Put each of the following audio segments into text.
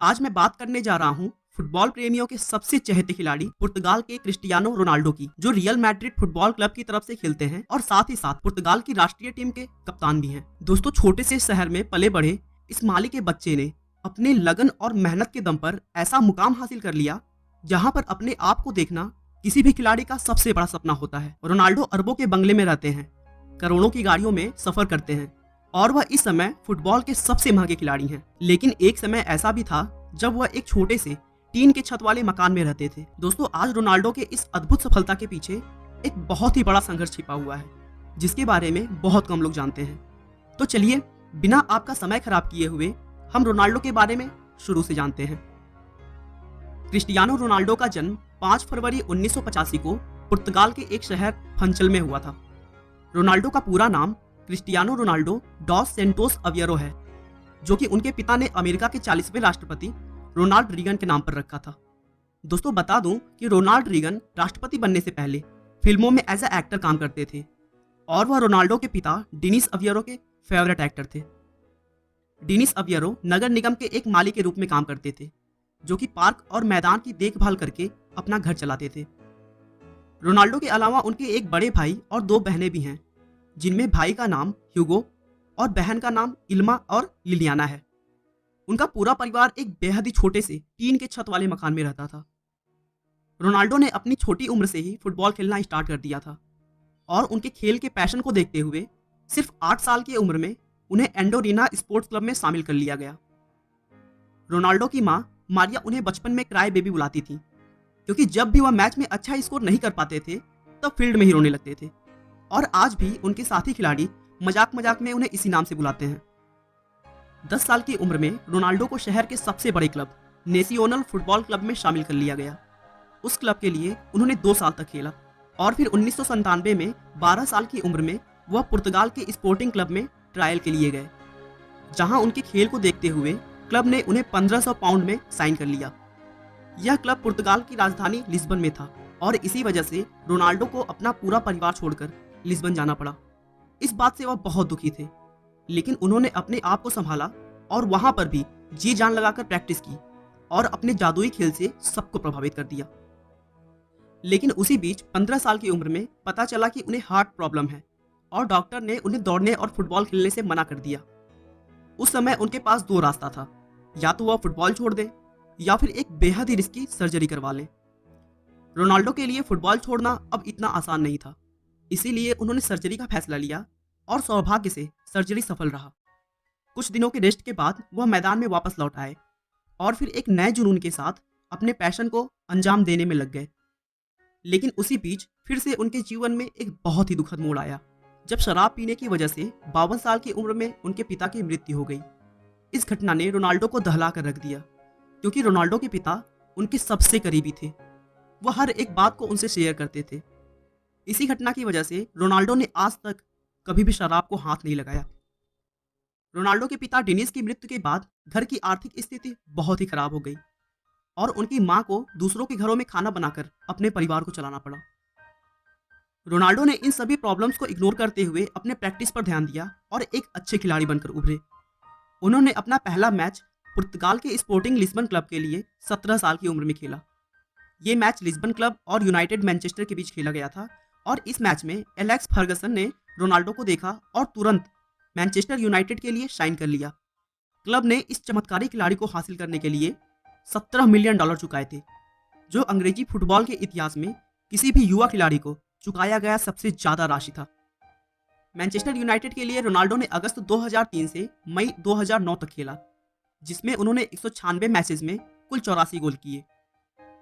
आज मैं बात करने जा रहा हूँ फुटबॉल प्रेमियों के सबसे चहेते खिलाड़ी पुर्तगाल के क्रिस्टियानो रोनाल्डो की, जो रियल मैड्रिड फुटबॉल क्लब की तरफ से खेलते हैं और साथ ही साथ पुर्तगाल की राष्ट्रीय टीम के कप्तान भी हैं। दोस्तों, छोटे से शहर में पले बढ़े इस माली के बच्चे ने अपने लगन और मेहनत के दम पर ऐसा मुकाम हासिल कर लिया जहाँ पर अपने आप को देखना किसी भी खिलाड़ी का सबसे बड़ा सपना होता है। रोनाल्डो अरबों के बंगले में रहते हैं, करोड़ों की गाड़ियों में सफर करते हैं और वह इस समय फुटबॉल के सबसे महंगे खिलाड़ी हैं। लेकिन एक समय ऐसा भी था जब वह एक छोटे से टीन के छत वाले मकान में रहते थे। दोस्तों, आज रोनाल्डो के इस अद्भुत सफलता के पीछे एक बहुत ही बड़ा संघर्ष छिपा हुआ है, जिसके बारे में बहुत कम लोग जानते हैं। तो चलिए, बिना आपका समय खराब किए हुए हम रोनाल्डो के बारे में शुरू से जानते हैं। क्रिस्टियानो रोनाल्डो का जन्म 5 फरवरी 1985 को पुर्तगाल के एक शहर फंचल में हुआ था। रोनाल्डो का पूरा नाम क्रिस्टियानो रोनाल्डो डॉस सेंटोस अवियरो है, जो कि उनके पिता ने अमेरिका के 40वें राष्ट्रपति रोनाल्ड रीगन के नाम पर रखा था। दोस्तों, बता दूं कि रोनाल्ड रीगन राष्ट्रपति बनने से पहले फिल्मों में एज ए एक्टर काम करते थे और वह रोनाल्डो के पिता डेनिस अवियरो के फेवरेट एक्टर थे। डेनिस अवियरो नगर निगम के एक माली के रूप में काम करते थे, जो कि पार्क और मैदान की देखभाल करके अपना घर चलाते थे। रोनाल्डो के अलावा उनके एक बड़े भाई और 2 बहनें भी हैं, जिनमें भाई का नाम ह्यूगो और बहन का नाम इल्मा और लिलियाना है। उनका पूरा परिवार एक बेहद ही छोटे से टीन के छत वाले मकान में रहता था। रोनाल्डो ने अपनी छोटी उम्र से ही फुटबॉल खेलना स्टार्ट कर दिया था और उनके खेल के पैशन को देखते हुए सिर्फ 8 साल की उम्र में उन्हें एंडोरिना स्पोर्ट्स क्लब में शामिल कर लिया गया। रोनाल्डो की मां मारिया उन्हें बचपन में क्राई बेबी बुलाती थी, क्योंकि जब भी वह मैच में अच्छा स्कोर नहीं कर पाते थे तब फील्ड में ही रोने लगते थे। और आज भी उनके साथी खिलाड़ी मजाक मजाक में उन्हें इसी नाम से बुलाते हैं। 10 साल की उम्र में रोनाल्डो को शहर के सबसे बड़े क्लब नेशनल फुटबॉल क्लब में शामिल कर लिया गया। उस क्लब के लिए उन्होंने 2 साल तक खेला और फिर 1997 में 12 साल की उम्र में वह पुर्तगाल के स्पोर्टिंग क्लब में ट्रायल के लिए गए, जहां उनके खेल को देखते हुए क्लब ने उन्हें 1500 पाउंड में साइन कर लिया। यह क्लब पुर्तगाल की राजधानी लिस्बन में था और इसी वजह से रोनाल्डो को अपना पूरा परिवार छोड़कर लिस्बन जाना पड़ा। इस बात से वह बहुत दुखी थे, लेकिन उन्होंने अपने आप को संभाला और वहां पर भी जी जान लगाकर प्रैक्टिस की और अपने जादुई खेल से सबको प्रभावित कर दिया। लेकिन उसी बीच 15 साल की उम्र में पता चला कि उन्हें हार्ट प्रॉब्लम है और डॉक्टर ने उन्हें दौड़ने और फुटबॉल खेलने से मना कर दिया। उस समय उनके पास 2 रास्ता था, या तो वह फुटबॉल छोड़ दें या फिर एक बेहद ही रिस्की सर्जरी करवा लें। रोनाल्डो के लिए फुटबॉल छोड़ना अब इतना आसान नहीं था, इसीलिए उन्होंने सर्जरी का फैसला लिया और सौभाग्य से सर्जरी सफल रहा। कुछ दिनों के रेस्ट के बाद वह मैदान में वापस लौट आए और फिर एक नए जुनून के साथ अपने पैशन को अंजाम देने में लग गए। लेकिन उसी बीच फिर से उनके जीवन में एक बहुत ही दुखद मोड़ आया, जब शराब पीने की वजह से 52 साल की उम्र में उनके पिता की मृत्यु हो गई। इस घटना ने रोनाल्डो को दहला कर रख दिया, क्योंकि रोनाल्डो के पिता उनके सबसे करीबी थे। वह हर एक बात को उनसे शेयर करते थे। इसी घटना की वजह से रोनाल्डो ने आज तक कभी भी शराब को हाथ नहीं लगाया। रोनाल्डो के पिता डेनिस की मृत्यु के बाद घर की आर्थिक स्थिति बहुत ही खराब हो गई और उनकी मां को दूसरों के घरों में खाना बनाकर अपने परिवार को चलाना पड़ा। रोनाल्डो ने इन सभी प्रॉब्लम्स को इग्नोर करते हुए अपने प्रैक्टिस पर ध्यान दिया और एक अच्छे खिलाड़ी बनकर उभरे। उन्होंने अपना पहला मैच पुर्तगाल के स्पोर्टिंग लिस्बन क्लब के लिए 17 साल की उम्र में खेला। ये मैच लिस्बन क्लब और यूनाइटेड मैनचेस्टर के बीच खेला गया था और इस मैच में एलेक्स फर्गसन ने रोनाल्डो को देखा और तुरंत मैनचेस्टर यूनाइटेड के लिए साइन कर लिया। क्लब ने इस चमत्कारी खिलाड़ी को हासिल करने के लिए $17 मिलियन चुकाए थे, जो अंग्रेजी फुटबॉल के इतिहास में किसी भी युवा खिलाड़ी को चुकाया गया सबसे ज्यादा राशि था। मैनचेस्टर यूनाइटेड के लिए रोनाल्डो ने अगस्त 2003 से मई 2009 तक खेला, जिसमें उन्होंने 196 मैचेस में कुल 84 गोल किए।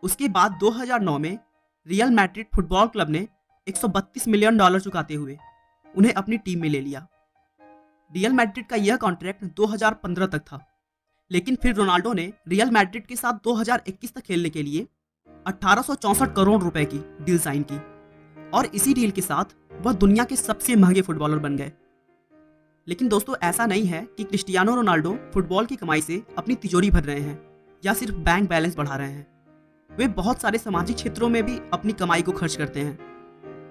उसके बाद 2009 में रियल मैड्रिड फुटबॉल क्लब ने $132 मिलियन चुकाते हुए उन्हें अपनी टीम में ले लिया। रियल मैड्रिड का यह कॉन्ट्रैक्ट 2015 तक था, लेकिन फिर रोनाल्डो ने रियल मैड्रिड के साथ 2021 तक खेलने के लिए 1864 करोड़ रुपए की डील साइन की और इसी डील के साथ वह दुनिया के सबसे महंगे फुटबॉलर बन गए। लेकिन दोस्तों, ऐसा नहीं है कि क्रिस्टियानो रोनाल्डो फुटबॉल की कमाई से अपनी तिजोरी भर रहे हैं या सिर्फ बैंक बैलेंस बढ़ा रहे हैं। वे बहुत सारे सामाजिक क्षेत्रों में भी अपनी कमाई को खर्च करते हैं।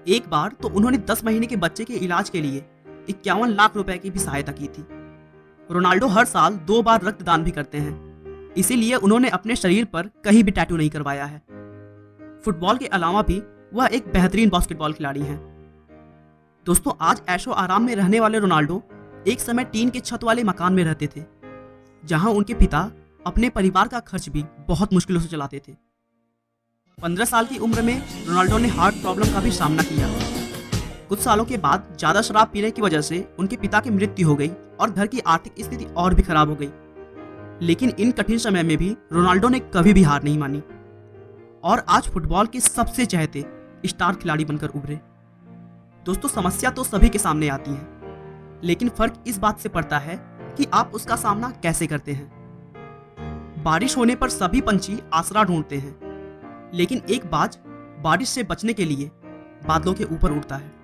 एक बार तो उन्होंने 10 महीने के बच्चे के इलाज के लिए 51 लाख रुपए की भी सहायता की थी। रोनाल्डो हर साल 2 बार रक्तदान भी करते हैं। इसीलिए उन्होंने अपने शरीर पर कहीं भी टैटू नहीं करवाया है। फुटबॉल के अलावा भी वह एक बेहतरीन बास्केटबॉल खिलाड़ी हैं। दोस्तों, आज ऐशो आराम में रहने वाले रोनाल्डो एक समय टीन के छत वाले मकान में रहते थे, जहां उनके पिता अपने परिवार का खर्च भी बहुत मुश्किलों से चलाते थे। 15 साल की उम्र में रोनाल्डो ने हार्ट प्रॉब्लम का भी सामना किया। कुछ सालों के बाद ज्यादा शराब पीने की वजह से उनके पिता की मृत्यु हो गई और घर की आर्थिक स्थिति और भी खराब हो गई। लेकिन इन कठिन समय में भी रोनाल्डो ने कभी भी हार नहीं मानी और आज फुटबॉल के सबसे चहेते स्टार खिलाड़ी बनकर उभरे। दोस्तों, समस्या तो सभी के सामने आती है, लेकिन फर्क इस बात से पड़ता है कि आप उसका सामना कैसे करते हैं। बारिश होने पर सभी पंछी आसरा ढूंढते हैं, लेकिन एक बाज बारिश से बचने के लिए बादलों के ऊपर उड़ता है।